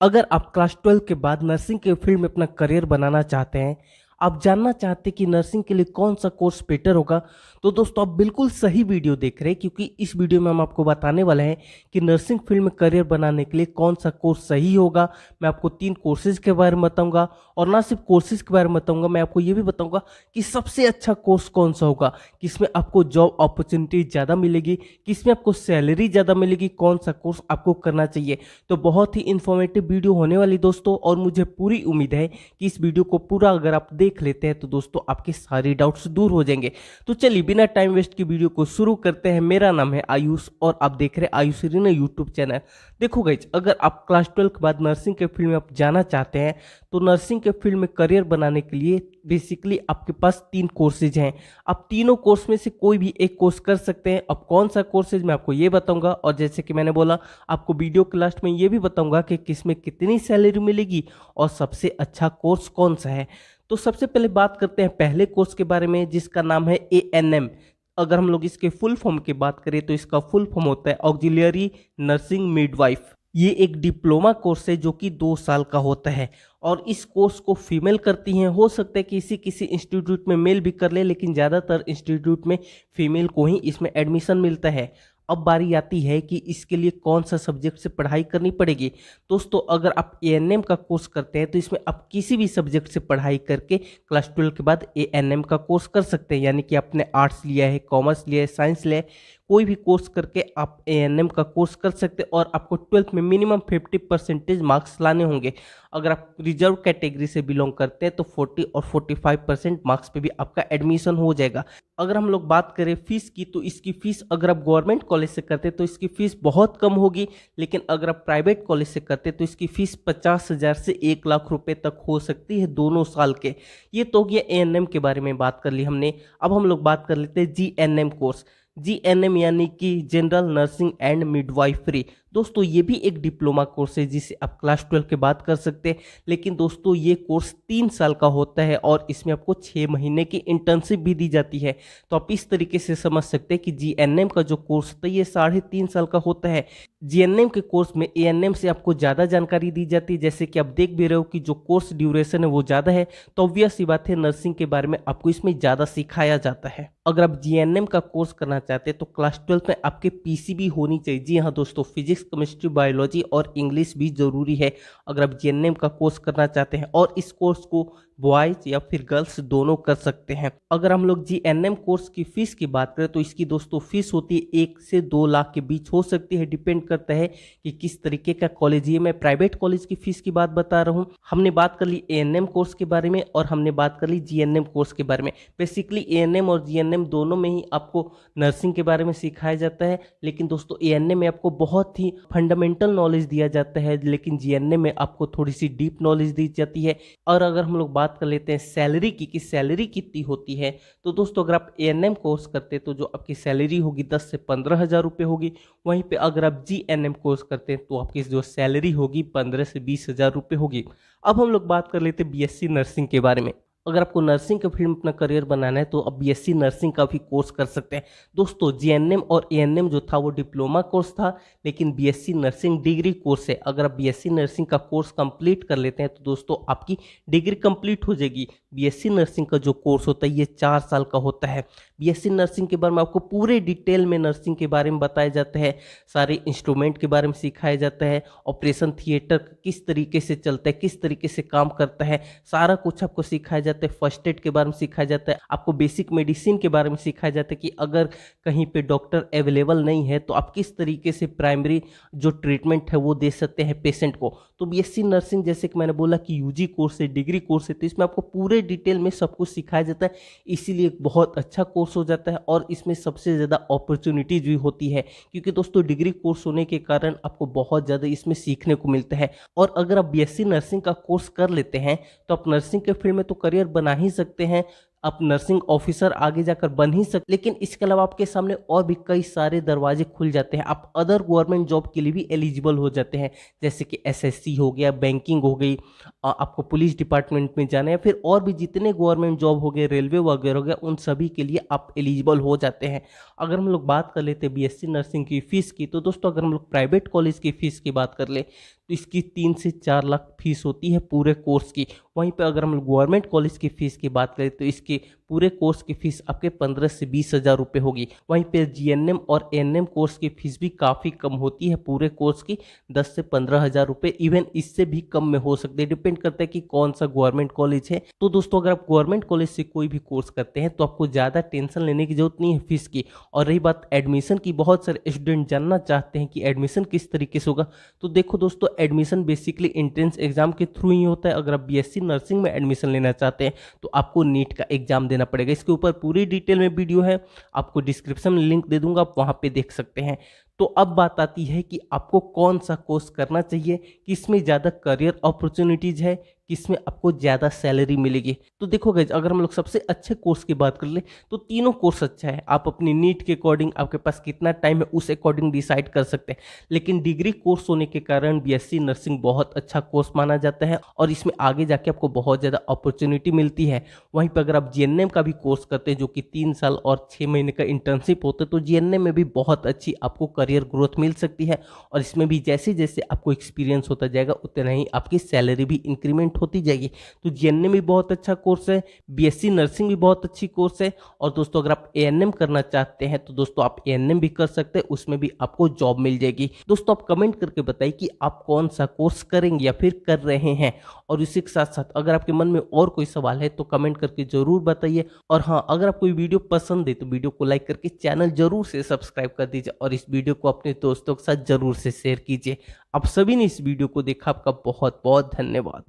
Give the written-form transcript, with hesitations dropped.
अगर आप क्लास 12 के बाद नर्सिंग के फील्ड में अपना करियर बनाना चाहते हैं, आप जानना चाहते हैं कि नर्सिंग के लिए कौन सा कोर्स बेटर होगा, तो दोस्तों आप बिल्कुल सही वीडियो देख रहे हैं क्योंकि इस वीडियो में हम आपको बताने वाले हैं कि नर्सिंग फील्ड में करियर बनाने के लिए कौन सा कोर्स सही होगा। मैं आपको 3 कोर्सेज के बारे में बताऊंगा और ना सिर्फ कोर्सेज के बारे में बताऊंगा, मैं आपको ये भी बताऊंगा कि सबसे अच्छा कोर्स कौन सा होगा, किसमें आपको जॉब अपॉर्चुनिटी ज़्यादा मिलेगी, किसमें आपको सैलरी ज़्यादा मिलेगी, कौन सा कोर्स आपको करना चाहिए। तो बहुत ही इन्फॉर्मेटिव वीडियो होने वाली दोस्तों, और मुझे पूरी उम्मीद है कि इस वीडियो को पूरा अगर आप देख लेते हैं तो दोस्तों आपके सारी डाउट्स दूर हो जाएंगे। तो चलिए बिना टाइम वेस्ट की वीडियो को शुरू करते हैं। मेरा नाम है आयुष और आप देख रहे हैं आयुष रीना यूट्यूब चैनल। देखो गाइज, अगर आप क्लास 12 के बाद नर्सिंग के फील्ड में आप जाना चाहते हैं तो नर्सिंग के फील्ड में करियर बनाने के लिए बेसिकली आपके पास 3 कोर्सेज हैं। आप तीनों कोर्स में से कोई भी एक कोर्स कर सकते हैं। अब कौन सा कोर्सेज मैं आपको ये बताऊंगा, और जैसे कि मैंने बोला आपको वीडियो के लास्ट में ये भी बताऊंगा कि किसमें कितनी सैलरी मिलेगी और सबसे अच्छा कोर्स कौन सा है। तो सबसे पहले बात करते हैं पहले कोर्स के बारे में, जिसका नाम है ANM। अगर हम लोग इसके फुल फॉर्म की बात करें तो इसका फुल फॉर्म होता है ऑक्सिलरी नर्सिंग मिडवाइफ। ये एक डिप्लोमा कोर्स है जो कि 2 साल का होता है और इस कोर्स को फीमेल करती हैं। हो सकता है कि किसी इंस्टीट्यूट में मेल भी कर ले, लेकिन ज़्यादातर इंस्टीट्यूट में फीमेल को ही इसमें एडमिशन मिलता है। अब बारी आती है कि इसके लिए कौन सा सब्जेक्ट से पढ़ाई करनी पड़ेगी। दोस्तों अगर आप ANM का कोर्स करते हैं तो इसमें आप किसी भी सब्जेक्ट से पढ़ाई करके क्लास 12 के बाद ANM का कोर्स कर सकते हैं। यानी कि आपने आर्ट्स लिया है, कॉमर्स लिया है, साइंस लिया है, कोई भी कोर्स करके आप ANM का कोर्स कर सकते हैं और आपको 12th में मिनिमम 50% मार्क्स लाने होंगे। अगर आप रिजर्व कैटेगरी से बिलोंग करते हैं तो 40 और 45% मार्क्स पे भी आपका एडमिशन हो जाएगा। अगर हम लोग बात करें फीस की तो इसकी फ़ीस अगर आप गवर्नमेंट कॉलेज से करते हैं तो इसकी फ़ीस बहुत कम होगी, लेकिन अगर आप प्राइवेट कॉलेज से करते हैं तो इसकी फ़ीस 50,000 से 1 लाख रुपए तक हो सकती है दोनों साल के। ये तो हो गया ANM के बारे में बात कर ली हमने। अब हम लोग बात कर लेते हैं GNM कोर्स। GNM यानी कि जनरल नर्सिंग एंड मिडवाइफरी। दोस्तों ये भी एक डिप्लोमा कोर्स है जिसे आप क्लास 12 के बाद कर सकते हैं, लेकिन दोस्तों ये कोर्स 3 साल का होता है और इसमें आपको 6 महीने की इंटर्नशिप भी दी जाती है। तो आप इस तरीके से समझ सकते हैं कि GNM का जो कोर्स होता है ये 3.5 साल का होता है। GNM के कोर्स में ANM से आपको ज़्यादा जानकारी दी जाती है। जैसे कि आप देख भी रहे हो कि जो कोर्स ड्यूरेशन है वो ज़्यादा है, तो ऑब्वियस सी बात है नर्सिंग के बारे में आपको इसमें ज़्यादा सिखाया जाता है। अगर आप GNM का कोर्स करना चाहते हैं तो क्लास 12 में आपके PCB होनी चाहिए। जी हाँ दोस्तों, फिजिक्स, केमिस्ट्री, बायोलॉजी और इंग्लिश भी ज़रूरी है अगर आप GNM का कोर्स करना चाहते हैं, और इस कोर्स को बॉयज़ या फिर गर्ल्स दोनों कर सकते हैं। अगर हम लोग GNM कोर्स की फ़ीस की बात करें तो इसकी दोस्तों फ़ीस होती है 1 से 2 लाख के बीच हो सकती है। डिपेंड करता है कि किस तरीके का कॉलेज। ये मैं प्राइवेट कॉलेज की फ़ीस की बात बता रहा हूँ। हमने बात कर ली ANM कोर्स के बारे में और हमने बात कर ली GNM कोर्स के बारे में। बेसिकली ANM और GNM दोनों में ही आपको नर्सिंग के बारे में सिखाया जाता है, लेकिन दोस्तों ANM में आपको बहुत ही फंडामेंटल नॉलेज दिया जाता है, लेकिन GNM में आपको थोड़ी सी डीप नॉलेज दी जाती है। और अगर हम लोग बात कर लेते हैं सैलरी की कि सैलरी कितनी होती है, तो दोस्तों अगर आप ANM कोर्स करते हैं तो जो आपकी सैलरी होगी 10 से 15,000 रुपये होगी। वहीं पे अगर आप GNM कोर्स करते हैं तो आपकी जो सैलरी होगी 15 से 20,000 रुपये होगी। अब हम लोग बात कर लेते हैं BSc नर्सिंग के बारे में। अगर आपको नर्सिंग के फील्ड में अपना करियर बनाना है तो आप BSc नर्सिंग का भी कोर्स कर सकते हैं। दोस्तों GNM और ANM जो था वो डिप्लोमा कोर्स था, लेकिन BSc नर्सिंग डिग्री कोर्स है। अगर आप BSc नर्सिंग का कोर्स कंप्लीट कर लेते हैं तो दोस्तों आपकी डिग्री कंप्लीट हो जाएगी। BSc नर्सिंग का जो कोर्स होता है ये 4 साल का होता है। BSc नर्सिंग के बारे में आपको पूरे डिटेल में नर्सिंग के बारे में बताया जाता है, सारे इंस्ट्रूमेंट के बारे में सिखाया जाता है, ऑपरेशन थिएटर किस तरीके से चलता है, किस तरीके से काम करता है, सारा कुछ आपको सिखाया जाता है। फर्स्ट एड के बारे में सिखाया जाता है, आपको बेसिक मेडिसिन के बारे में सिखाया जाता है कि अगर कहीं पे डॉक्टर अवेलेबल नहीं है तो आप किस तरीके से प्राइमरी जो ट्रीटमेंट है वो दे सकते हैं पेशेंट को। तो BSc नर्सिंग जैसे कि मैंने बोला कि UG कोर्स है, डिग्री कोर्स है, तो इसमें आपको पूरे डिटेल में सब कुछ सिखाया जाता है। इसीलिए बहुत अच्छा कोर्स हो जाता है और इसमें सबसे ज़्यादा अपॉर्चुनिटीज भी होती है, क्योंकि दोस्तों डिग्री कोर्स होने के कारण आपको बहुत ज़्यादा इसमें सीखने को मिलता है। और अगर आप BSc नर्सिंग का कोर्स कर लेते हैं तो आप नर्सिंग के फील्ड में तो करियर बना ही सकते हैं, आप नर्सिंग ऑफिसर आगे जाकर बन ही सकते, लेकिन इसके अलावा आपके सामने और भी कई सारे दरवाजे खुल जाते हैं। आप अदर गवर्नमेंट जॉब के लिए भी एलिजिबल हो जाते हैं, जैसे कि SSC हो गया, बैंकिंग हो गई, आपको पुलिस डिपार्टमेंट में जाना है, फिर और भी जितने गवर्नमेंट जॉब हो गए, रेलवे वगैरह हो गया, उन सभी के लिए आप एलिजिबल हो जाते हैं। अगर हम लोग बात कर लेते हैं BSc नर्सिंग की फ़ीस की, तो दोस्तों अगर हम लोग प्राइवेट कॉलेज की फ़ीस की बात कर ले तो इसकी 3 से 4 लाख फीस होती है पूरे कोर्स की। वहीं पे अगर हम गवर्नमेंट कॉलेज की फ़ीस की बात करें तो इसके पूरे कोर्स की फ़ीस आपके 15 से 20 हज़ार रुपये होगी। वहीं पे जीएनएम और एएनएम कोर्स की फ़ीस भी काफ़ी कम होती है पूरे कोर्स की, 10 से 15 हज़ार रुपये, इवन इससे भी कम में हो सकते हैं, डिपेंड करता है कि कौन सा गवर्नमेंट कॉलेज है। तो दोस्तों अगर आप गवर्नमेंट कॉलेज से कोई भी कोर्स करते हैं तो आपको ज़्यादा टेंशन लेने की ज़रूरत नहीं है फ़ीस की। और रही बात एडमिशन की, बहुत सारे स्टूडेंट जानना चाहते हैं कि एडमिशन किस तरीके से होगा। तो देखो दोस्तों, एडमिशन बेसिकली एंट्रेंस एग्जाम के थ्रू ही होता है। अगर आप बीएससी नर्सिंग में एडमिशन लेना चाहते हैं तो आपको नीट का एग्जाम देना पड़ेगा। इसके ऊपर पूरी डिटेल में वीडियो है, आपको डिस्क्रिप्शन में लिंक दे दूंगा, आप वहां पे देख सकते हैं। तो अब बात आती है कि आपको कौन सा कोर्स करना चाहिए, किसमें ज़्यादा करियर अपॉर्चुनिटीज़ है, किसमें आपको ज़्यादा सैलरी मिलेगी। तो देखो गाइस, अगर हम लोग सबसे अच्छे कोर्स की बात कर ले तो तीनों कोर्स अच्छा है। आप अपनी नीड के अकॉर्डिंग, आपके पास कितना टाइम है उस अकॉर्डिंग डिसाइड कर सकते हैं। लेकिन डिग्री कोर्स होने के कारण बीएससी नर्सिंग बहुत अच्छा कोर्स माना जाता है और इसमें आगे जाके आपको बहुत ज़्यादा अपॉर्चुनिटी मिलती है। वहीं पर अगर आप जीएनएम का भी कोर्स करते हैं जो कि 3 साल और 6 महीने का इंटर्नशिप होता है, तो जीएनएम में भी बहुत अच्छी आपको करियर ग्रोथ मिल सकती है। और इसमें भी जैसे जैसे आपको एक्सपीरियंस होता जाएगा उतना ही आपकी सैलरी भी इंक्रीमेंट होती जाएगी। तो जीएनएम भी बहुत अच्छा कोर्स है, बीएससी नर्सिंग भी बहुत अच्छी कोर्स है। और दोस्तों अगर आप एएनएम करना चाहते हैं तो दोस्तों आप एएनएम भी कर सकते हैं, उसमें भी आपको जॉब मिल जाएगी। दोस्तों आप कमेंट करके बताइए कि आप कौन सा कोर्स करेंगे या फिर कर रहे हैं। और इसी के साथ साथ अगर आपके मन में और कोई सवाल है तो कमेंट करके जरूर बताइए। और हाँ, अगर आपको ये वीडियो पसंद है तो वीडियो को लाइक करके चैनल जरूर से सब्सक्राइब कर दीजिए और इस वीडियो को अपने दोस्तों के साथ जरूर से शेयर कीजिए। आप सभी ने इस वीडियो को देखा, आपका बहुत बहुत धन्यवाद।